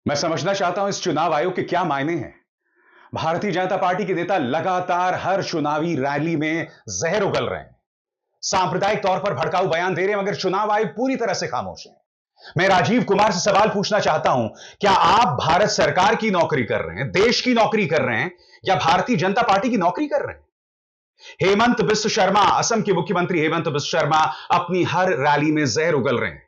मैं समझना चाहता हूं इस चुनाव आयोग के क्या मायने हैं। भारतीय जनता पार्टी के नेता लगातार हर चुनावी रैली में जहर उगल रहे हैं, सांप्रदायिक तौर पर भड़काऊ बयान दे रहे हैं, मगर चुनाव आयोग पूरी तरह से खामोश है। मैं राजीव कुमार से सवाल पूछना चाहता हूं, क्या आप भारत सरकार की नौकरी कर रहे हैं, देश की नौकरी कर रहे हैं, या भारतीय जनता पार्टी की नौकरी कर रहे हैं? हेमंत बिस्व शर्मा, असम के मुख्यमंत्री हेमंत बिस्व शर्मा अपनी हर रैली में जहर उगल रहे हैं।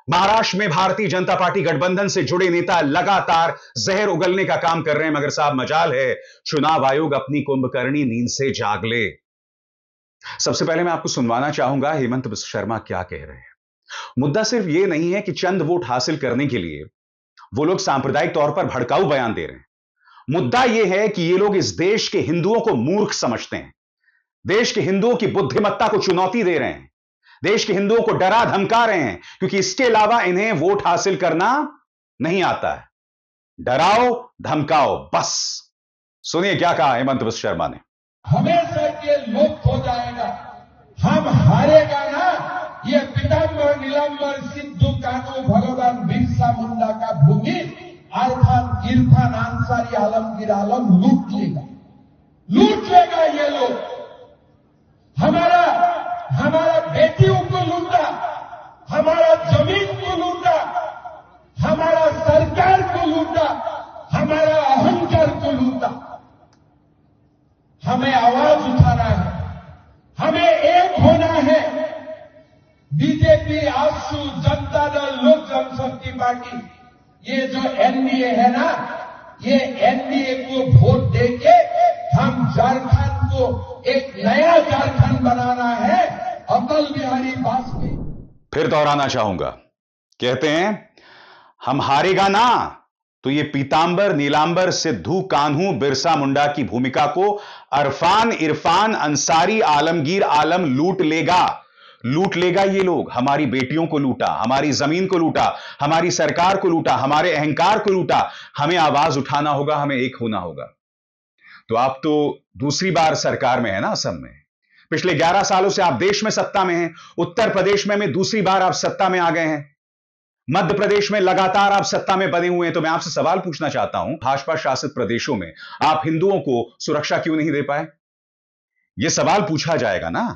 महाराष्ट्र में भारतीय जनता पार्टी गठबंधन से जुड़े नेता लगातार जहर उगलने का काम कर रहे हैं, मगर साहब मजाल है चुनाव आयोग अपनी कुंभकर्णी नींद से जाग ले। सबसे पहले मैं आपको सुनवाना चाहूंगा हेमंत बिस्व शर्मा क्या कह रहे हैं। मुद्दा सिर्फ यह नहीं है कि चंद वोट हासिल करने के लिए वो लोग सांप्रदायिक तौर पर भड़काऊ बयान दे रहे हैं। मुद्दा यह है कि ये लोग इस देश के हिंदुओं को मूर्ख समझते हैं, देश के हिंदुओं की बुद्धिमत्ता को चुनौती दे रहे हैं, देश के हिंदुओं को डरा धमका रहे हैं, क्योंकि इसके अलावा इन्हें वोट हासिल करना नहीं आता है। डराओ धमकाओ बस। सुनिए क्या कहा हेमंत बिस्व शर्मा ने। हमेशा के लुप्त हो जाएगा, हम हारेगा ना। ये पीताम्बर नीलांबर सिद्धू कानू भगवान बिरसा मुंडा का भूमि अर्थात इरफान अंसारी आलमगीर आलम लूट लेगा ये लोग। हमारा बेटियों को लूटा, हमारा जमीन को लूटा, हमारा सरकार को लूटा, हमारा अहंकार को लूटा। हमें आवाज उठाना है, हमें एक होना है। बीजेपी, आजसू, जनता दल, लोक जनशक्ति पार्टी, ये जो एनडीए है ना, ये एनडीए को वोट देके हम झारखंड को एक नया झारखंड बनाना है। अटल बिहारी वाजपेयी फिर दोहराना चाहूंगा, कहते हैं हम हारेगा ना तो ये पीतांबर नीलांबर सिद्धू कान्हू बिरसा मुंडा की भूमिका को इरफान अंसारी आलमगीर आलम लूट लेगा। ये लोग हमारी बेटियों को लूटा, हमारी जमीन को लूटा, हमारी सरकार को लूटा, हमारे अहंकार को लूटा। हमें आवाज उठाना होगा, हमें एक होना होगा। तो आप तो दूसरी बार सरकार में है ना असम में। पिछले 11 सालों से आप देश में सत्ता में हैं। उत्तर प्रदेश में दूसरी बार आप सत्ता में आ गए हैं। मध्य प्रदेश में लगातार आप सत्ता में बने हुए हैं। तो मैं आपसे सवाल पूछना चाहता हूं, भाजपा शासित प्रदेशों में आप हिंदुओं को सुरक्षा क्यों नहीं दे पाए? यह सवाल पूछा जाएगा ना।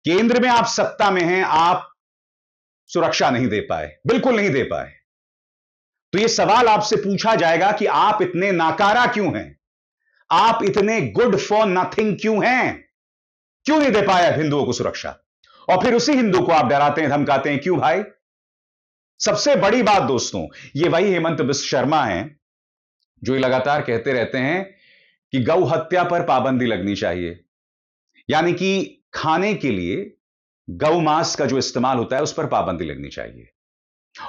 केंद्र में आप सत्ता में हैं, आप सुरक्षा नहीं दे पाए, बिल्कुल नहीं दे पाए। तो यह सवाल आपसे पूछा जाएगा कि आप इतने नाकारा क्यों हैं, आप इतने गुड फॉर नथिंग क्यों हैं, क्यों नहीं दे पाए आप हिंदुओं को सुरक्षा? और फिर उसी हिंदू को आप डराते हैं, धमकाते हैं, क्यों भाई? सबसे बड़ी बात दोस्तों, ये वही हेमंत बिस्व शर्मा हैं जो लगातार कहते रहते हैं कि गौ हत्या पर पाबंदी लगनी चाहिए, यानी कि खाने के लिए गौ मांस का जो इस्तेमाल होता है उस पर पाबंदी लगनी चाहिए।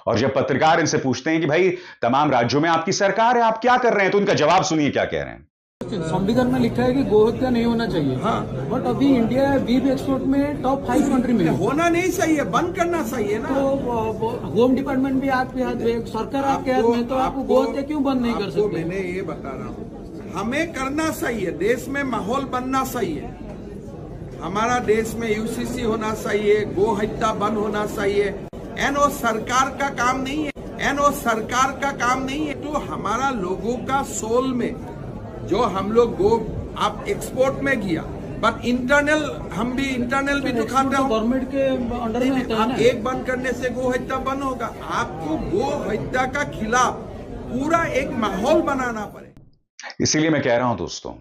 और जब पत्रकार इनसे पूछते हैं कि भाई तमाम राज्यों में आपकी सरकार है, आप क्या कर रहे हैं, तो उनका जवाब सुनिए क्या कह रहे हैं। संविधान में लिखा है कि गौ हत्या नहीं होना चाहिए। हाँ, बट अभी इंडिया बीफ एक्सपोर्ट में टॉप 5 कंट्री में होना नहीं चाहिए, बंद करना चाहिए ना। तो होम डिपार्टमेंट भी आपके हाथ में, सरकार आपके हाथ में, तो आप गौ हत्या क्यों बंद नहीं कर सकते? मैंने ये बता रहा हूँ, हमें करना चाहिए, देश में माहौल बनना चाहिए। हमारा देश में यूसीसी होना चाहिए, गो हत्या बंद होना चाहिए। एनओ सरकार का काम नहीं है, एनओ सरकार का काम नहीं है। तो हमारा लोगों का सोल में जो हम लोग गो आप एक्सपोर्ट में किया, बट इंटरनल हम भी इंटरनल भी तो खाते हैं। गवर्नमेंट के अंडर में होता है ना। एक बंद करने से गो हत्या बंद होगा? आपको गो हत्या का खिलाफ पूरा एक माहौल बनाना पड़ेगा। इसीलिए मैं कह रहा हूं दोस्तों,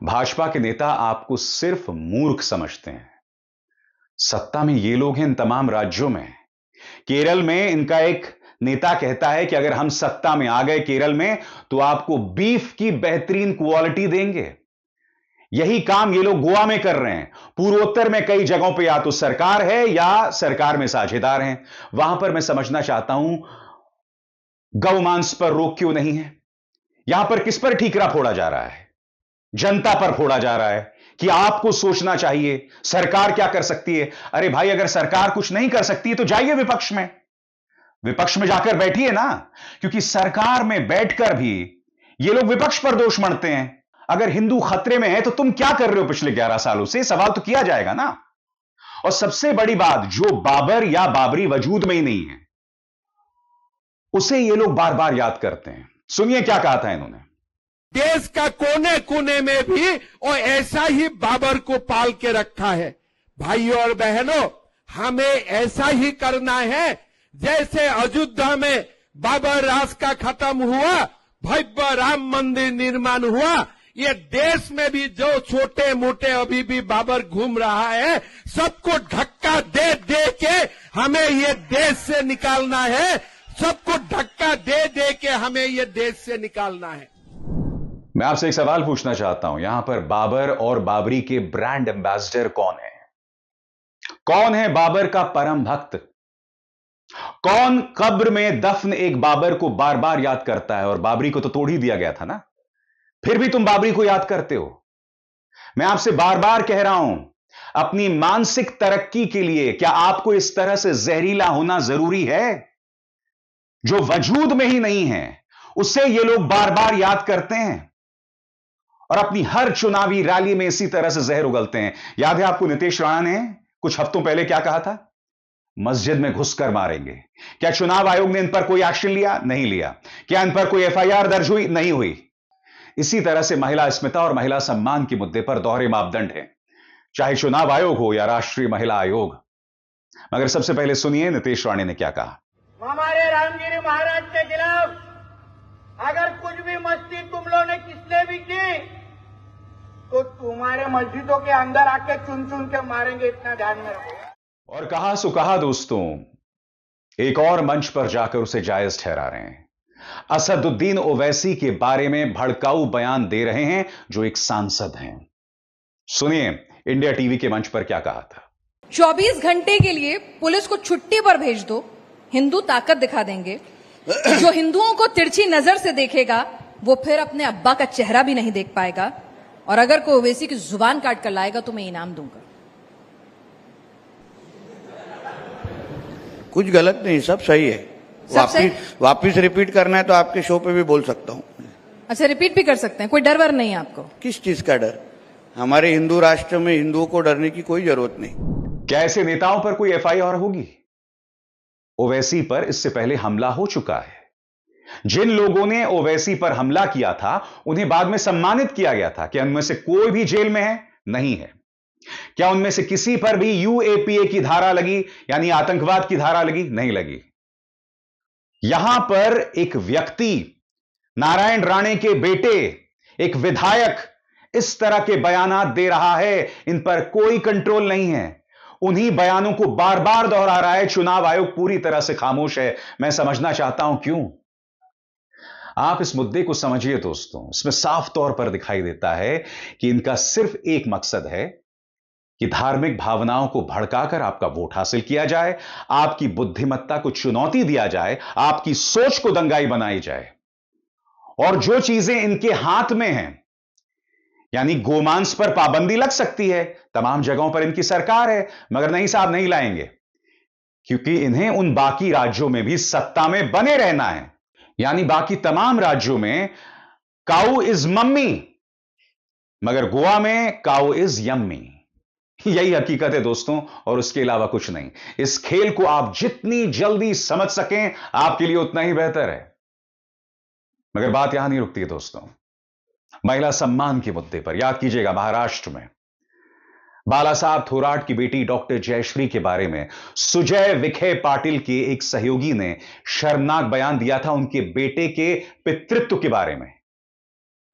भाजपा के नेता आपको सिर्फ मूर्ख समझते हैं। सत्ता में ये लोग हैं इन तमाम राज्यों में। केरल में इनका एक नेता कहता है कि अगर हम सत्ता में आ गए केरल में तो आपको बीफ की बेहतरीन क्वालिटी देंगे। यही काम ये लोग गोवा में कर रहे हैं। पूर्वोत्तर में कई जगहों पे या तो सरकार है या सरकार में साझेदार हैं। वहां पर मैं समझना चाहता हूं गौ मांस पर रोक क्यों नहीं है? यहां पर किस पर ठीकरा फोड़ा जा रहा है? जनता पर फोड़ा जा रहा है कि आपको सोचना चाहिए सरकार क्या कर सकती है। अरे भाई, अगर सरकार कुछ नहीं कर सकती है तो जाइए विपक्ष में जाकर बैठिए ना, क्योंकि सरकार में बैठकर भी ये लोग विपक्ष पर दोष मढ़ते हैं। अगर हिंदू खतरे में है तो तुम क्या कर रहे हो पिछले 11 सालों से, सवाल तो किया जाएगा ना। और सबसे बड़ी बात, जो बाबर या बाबरी वजूद में ही नहीं है, उसे ये लोग बार बार याद करते हैं। सुनिए क्या कहा था इन्होंने। देश का कोने कोने में भी वो ऐसा ही बाबर को पाल के रखा है। भाइयों और बहनों, हमें ऐसा ही करना है जैसे अयोध्या में बाबर राज का खत्म हुआ, भव्य राम मंदिर निर्माण हुआ, ये देश में भी जो छोटे मोटे अभी भी बाबर घूम रहा है, सबको धक्का दे दे के हमें ये देश से निकालना है। सबको धक्का दे दे के हमें ये देश से निकालना है। मैं आपसे एक सवाल पूछना चाहता हूं, यहां पर बाबर और बाबरी के ब्रांड एम्बेसडर कौन है? कौन है बाबर का परम भक्त? कौन कब्र में दफन एक बाबर को बार बार याद करता है? और बाबरी को तो तोड़ ही दिया गया था ना, फिर भी तुम बाबरी को याद करते हो। मैं आपसे बार बार कह रहा हूं, अपनी मानसिक तरक्की के लिए क्या आपको इस तरह से जहरीला होना जरूरी है? जो वजूद में ही नहीं है उससे ये लोग बार बार याद करते हैं और अपनी हर चुनावी रैली में इसी तरह से जहर उगलते हैं। याद है आपको नीतीश राणा ने कुछ हफ्तों पहले क्या कहा था? मस्जिद में घुसकर मारेंगे। क्या चुनाव आयोग ने इन पर कोई एक्शन लिया? नहीं लिया। क्या इन पर कोई एफआईआर दर्ज हुई? नहीं हुई। इसी तरह से महिला अस्मिता और महिला सम्मान के मुद्दे पर दोहरे मापदंड हैं, चाहे चुनाव आयोग हो या राष्ट्रीय महिला आयोग। मगर सबसे पहले सुनिए नीतीश राणे ने क्या कहा। हमारे रामगिरी महाराज के खिलाफ अगर कुछ भी मस्ती तुम लोगों ने किसने भी की तो तुम्हारे मस्जिदों के अंदर आके चुन चुन के मारेंगे, इतना ध्यान में रखो। और कहा सो कहा दोस्तों, एक और मंच पर जाकर उसे जायज ठहरा रहे हैं। असदुद्दीन ओवैसी के बारे में भड़काऊ बयान दे रहे हैं जो एक सांसद हैं। सुनिए इंडिया टीवी के मंच पर क्या कहा था। 24 घंटे के लिए पुलिस को छुट्टी पर भेज दो, हिंदू ताकत दिखा देंगे। जो हिंदुओं को तिरछी नजर से देखेगा वो फिर अपने अब्बा का चेहरा भी नहीं देख पाएगा। और अगर कोई ओवैसी की जुबान काट कर लाएगा तो मैं इनाम दूंगा। कुछ गलत नहीं, सब सही है। वापिस रिपीट करना है तो आपके शो पे भी बोल सकता हूं। अच्छा, रिपीट भी कर सकते हैं, कोई डर वर नहीं है आपको? किस चीज का डर? हमारे हिंदू राष्ट्र में हिंदुओं को डरने की कोई जरूरत नहीं। क्या ऐसे नेताओं पर कोई एफआईआर होगी? ओवैसी पर इससे पहले हमला हो चुका है। जिन लोगों ने ओवैसी पर हमला किया था उन्हें बाद में सम्मानित किया गया था। क्या उनमें से कोई भी जेल में है? नहीं है। क्या उनमें से किसी पर भी यूएपीए की धारा लगी, यानी आतंकवाद की धारा लगी? नहीं लगी। यहां पर एक व्यक्ति, नारायण राणे के बेटे, एक विधायक इस तरह के बयानात दे रहा है, इन पर कोई कंट्रोल नहीं है। उन्हीं बयानों को बार बार दोहरा रहा है। चुनाव आयोग पूरी तरह से खामोश है। मैं समझना चाहता हूं क्यों। आप इस मुद्दे को समझिए दोस्तों, इसमें साफ तौर पर दिखाई देता है कि इनका सिर्फ एक मकसद है कि धार्मिक भावनाओं को भड़काकर आपका वोट हासिल किया जाए, आपकी बुद्धिमत्ता को चुनौती दिया जाए, आपकी सोच को दंगाई बनाई जाए। और जो चीजें इनके हाथ में हैं, यानी गोमांस पर पाबंदी लग सकती है, तमाम जगहों पर इनकी सरकार है, मगर नहीं साहब, नहीं लाएंगे, क्योंकि इन्हें उन बाकी राज्यों में भी सत्ता में बने रहना है। यानी बाकी तमाम राज्यों में काऊ इज मम्मी, मगर गोवा में काऊ इज यम्मी। यही हकीकत है दोस्तों, और उसके अलावा कुछ नहीं। इस खेल को आप जितनी जल्दी समझ सकें आपके लिए उतना ही बेहतर है। मगर बात यहां नहीं रुकती है दोस्तों। महिला सम्मान के मुद्दे पर याद कीजिएगा, महाराष्ट्र में बाला साहब थोराट की बेटी डॉक्टर जयश्री के बारे में सुजय विखे पाटिल के एक सहयोगी ने शर्मनाक बयान दिया था उनके बेटे के पितृत्व के बारे में।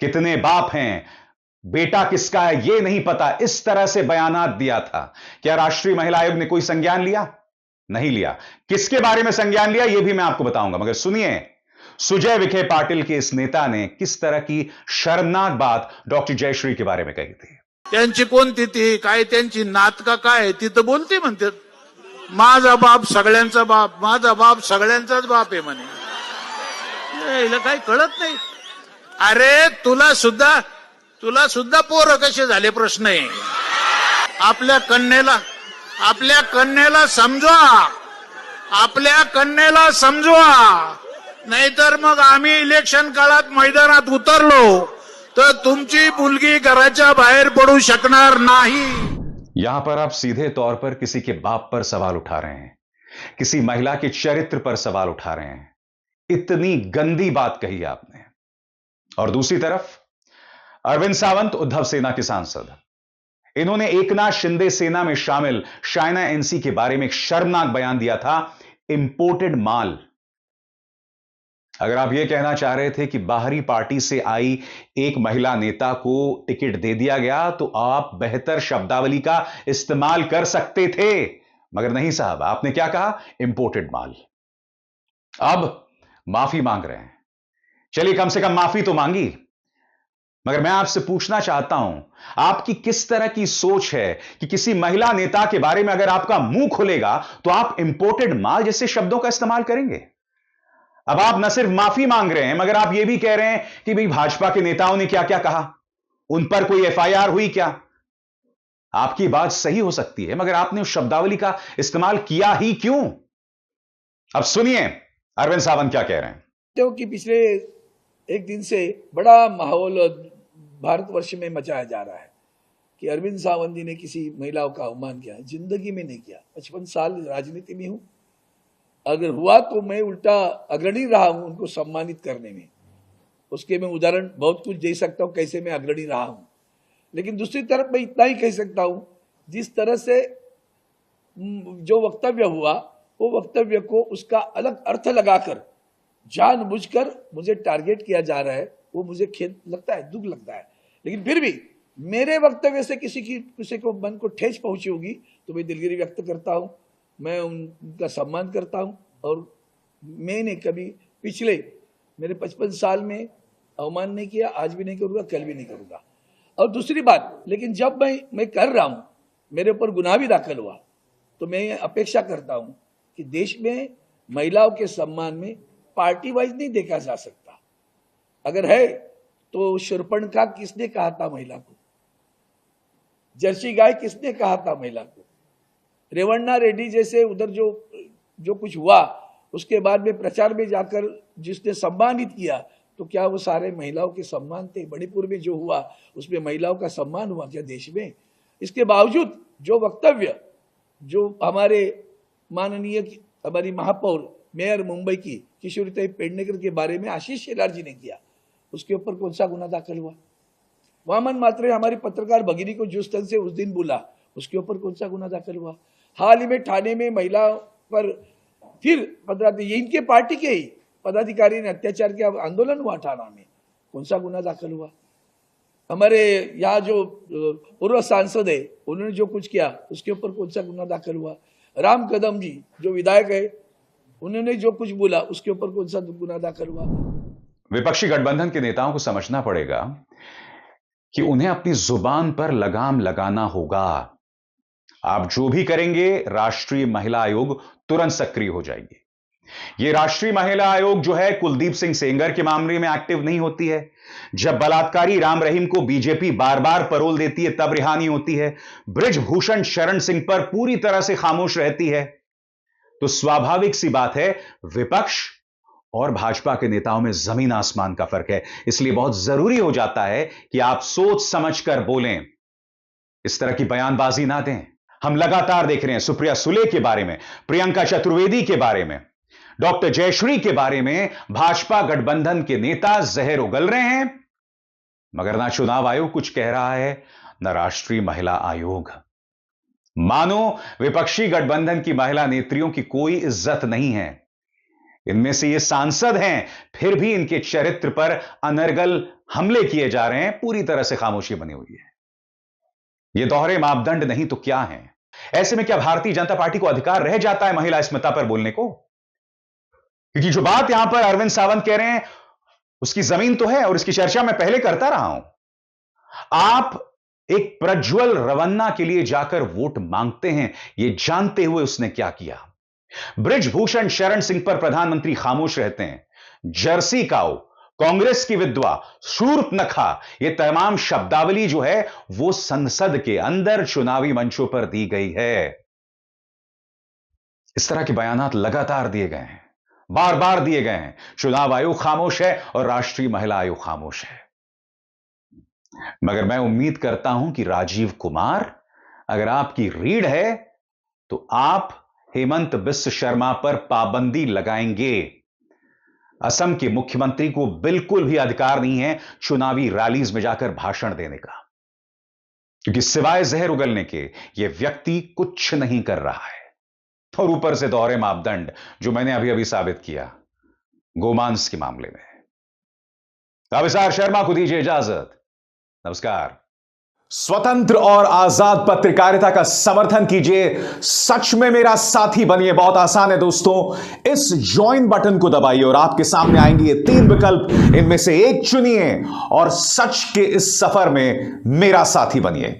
कितने बाप हैं, बेटा किसका है यह नहीं पता, इस तरह से बयानात दिया था। क्या राष्ट्रीय महिला आयोग ने कोई संज्ञान लिया? नहीं लिया। किसके बारे में संज्ञान लिया यह भी मैं आपको बताऊंगा, मगर सुनिए सुजय विखे पाटिल के इस नेता ने किस तरह की शर्मनाक बात डॉक्टर जयश्री के बारे में कही थी। त्यांची कोणती ती काय, त्यांची नात का काय, ती तर बोलते म्हणते माझा बाप सगळ्यांचा बाप, माझा बाप सगळ्यांचाच बाप आहे म्हणे। हिला काही कळत नाही। अरे तुला सुद्धा पोरं कसे झाले प्रश्न आहे। आपल्या कन्येला समजवा, नाहीतर मग आम्ही इलेक्शन काळात मैदानात उतरलो तो तुमची मुलगी घराच्या बाहेर पडू शकणार नाही। यहां पर आप सीधे तौर पर किसी के बाप पर सवाल उठा रहे हैं, किसी महिला के चरित्र पर सवाल उठा रहे हैं। इतनी गंदी बात कही आपने। और दूसरी तरफ अरविंद सावंत, उद्धव सेना के सांसद, इन्होंने एकनाथ शिंदे सेना में शामिल शाइना एनसी के बारे में एक शर्मनाक बयान दिया था, इंपोर्टेड माल। अगर आप यह कहना चाह रहे थे कि बाहरी पार्टी से आई एक महिला नेता को टिकट दे दिया गया तो आप बेहतर शब्दावली का इस्तेमाल कर सकते थे, मगर नहीं साहब, आपने क्या कहा? इंपोर्टेड माल। अब माफी मांग रहे हैं। चलिए, कम से कम माफी तो मांगी, मगर मैं आपसे पूछना चाहता हूं, आपकी किस तरह की सोच है कि किसी महिला नेता के बारे में अगर आपका मुंह खुलेगा तो आप इंपोर्टेड माल जैसे शब्दों का इस्तेमाल करेंगे? अब आप न सिर्फ माफी मांग रहे हैं, मगर आप यह भी कह रहे हैं कि भाई भाजपा के नेताओं ने क्या क्या कहा, उन पर कोई एफआईआर हुई क्या? आपकी बात सही हो सकती है, मगर आपने उस शब्दावली का इस्तेमाल किया ही क्यों? अब सुनिए अरविंद सावंत क्या कह रहे हैं। क्योंकि पिछले एक दिन से बड़ा माहौल भारतवर्ष में मचाया जा रहा है कि अरविंद सावंत जी ने किसी महिलाओं का अपमान किया। जिंदगी में नहीं किया। 55 साल राजनीति में हूं, अगर हुआ तो मैं उल्टा अग्रणी रहा हूं उनको सम्मानित करने में। उसके मैं उदाहरण बहुत कुछ दे सकता हूं कैसे मैं अग्रणी रहा हूं। लेकिन दूसरी तरफ मैं इतना ही कह सकता हूं, जिस तरह से जो वक्तव्य हुआ वो वक्तव्य को उसका अलग अर्थ लगाकर जानबूझकर मुझे टारगेट किया जा रहा है, वो मुझे खेद लगता है, दुख लगता है। लेकिन फिर भी मेरे वक्तव्य से किसी को मन को ठेस पहुंची होगी तो मैं दिलगिरी व्यक्त करता हूं, मैं उनका सम्मान करता हूं। और मैंने कभी पिछले मेरे 55 साल में अवमान नहीं किया, आज भी नहीं करूंगा, कल भी नहीं करूंगा। और दूसरी बात, लेकिन जब मैं कर रहा हूं, मेरे ऊपर गुनाह भी दाखिल हुआ, तो मैं अपेक्षा करता हूं कि देश में महिलाओं के सम्मान में पार्टी वाइज नहीं देखा जा सकता। अगर है तो शूर्पणखा किसने कहा था महिला को? जर्सी गाय किसने कहा था महिला को? रेवन्ना रेड्डी जैसे उधर जो कुछ हुआ उसके बाद में प्रचार में जाकर जिसने सम्मानित किया, तो क्या वो सारे महिलाओं के सम्मान थे? मणिपुर में जो हुआ उसमें महिलाओं का सम्मान हुआ क्या देश में? इसके बावजूद जो वक्तव्य जो हमारे माननीय हमारी महापौर मेयर मुंबई की किशोरी पेडनेकर के बारे में आशीष शेलार जी ने किया, उसके ऊपर कौन सा गुना दाखिल हुआ? वामन मात्रे हमारी पत्रकार भगिनी को जिस तरह से उस दिन बोला, उसके ऊपर कौन सा गुना दाखिल हुआ? हाल ही में ठाणे में महिला पर फिर ये इनके पार्टी के ही पदाधिकारी ने अत्याचार किया, आंदोलन हुआ ठाणा में, कौन सा गुना दाखिल हुआ? हमारे यहाँ जो पूर्व सांसद है उन्होंने जो कुछ किया उसके ऊपर कौन सा गुना दाखिल हुआ? राम कदम जी जो विधायक है उन्होंने जो कुछ बोला उसके ऊपर कौन सा गुना दाखिल हुआ? विपक्षी गठबंधन के नेताओं को समझना पड़ेगा कि उन्हें अपनी जुबान पर लगाम लगाना होगा। आप जो भी करेंगे, राष्ट्रीय महिला आयोग तुरंत सक्रिय हो जाएगी। यह राष्ट्रीय महिला आयोग जो है कुलदीप सिंह सेंगर के मामले में एक्टिव नहीं होती है। जब बलात्कारी राम रहीम को बीजेपी बार बार पैरोल देती है तब रिहा नहीं होती है। बृजभूषण शरण सिंह पर पूरी तरह से खामोश रहती है। तो स्वाभाविक सी बात है, विपक्ष और भाजपा के नेताओं में जमीन आसमान का फर्क है। इसलिए बहुत जरूरी हो जाता है कि आप सोच समझकर बोलें, इस तरह की बयानबाजी ना दें। हम लगातार देख रहे हैं सुप्रिया सुले के बारे में, प्रियंका चतुर्वेदी के बारे में, डॉक्टर जयश्री के बारे में भाजपा गठबंधन के नेता जहर उगल रहे हैं, मगर ना चुनाव आयोग कुछ कह रहा है, ना राष्ट्रीय महिला आयोग। मानो विपक्षी गठबंधन की महिला नेत्रियों की कोई इज्जत नहीं है। इनमें से ये सांसद हैं, फिर भी इनके चरित्र पर अनर्गल हमले किए जा रहे हैं। पूरी तरह से खामोशी बनी हुई है। ये दोहरे मापदंड नहीं तो क्या है? ऐसे में क्या भारतीय जनता पार्टी को अधिकार रह जाता है महिला अस्मिता पर बोलने को? क्योंकि जो बात यहां पर अरविंद सावंत कह रहे हैं उसकी जमीन तो है, और इसकी चर्चा मैं पहले करता रहा हूं। आप एक प्रज्वल रवन्ना के लिए जाकर वोट मांगते हैं, यह जानते हुए उसने क्या किया। बृजभूषण शरण सिंह पर प्रधानमंत्री खामोश रहते हैं। जर्सी काऊ, कांग्रेस की विधवा, शूर्पणखा, यह तमाम शब्दावली जो है वो संसद के अंदर चुनावी मंचों पर दी गई है। इस तरह के बयानात लगातार दिए गए हैं, बार बार दिए गए हैं। चुनाव आयोग खामोश है और राष्ट्रीय महिला आयोग खामोश है। मगर मैं उम्मीद करता हूं कि राजीव कुमार, अगर आपकी रीढ़ है तो आप हेमंत बिस्व शर्मा पर पाबंदी लगाएंगे। असम के मुख्यमंत्री को बिल्कुल भी अधिकार नहीं है चुनावी रैलीज में जाकर भाषण देने का, क्योंकि सिवाय जहर उगलने के यह व्यक्ति कुछ नहीं कर रहा है। और ऊपर से दोहरे मापदंड जो मैंने अभी अभी साबित किया गोमांस के मामले में। अभिसार शर्मा को दीजिए इजाजत। नमस्कार। स्वतंत्र और आजाद पत्रकारिता का समर्थन कीजिए, सच में मेरा साथी बनिए। बहुत आसान है दोस्तों, इस ज्वाइन बटन को दबाइए और आपके सामने आएंगे ये 3 विकल्प, इनमें से एक चुनिए और सच के इस सफर में मेरा साथी बनिए।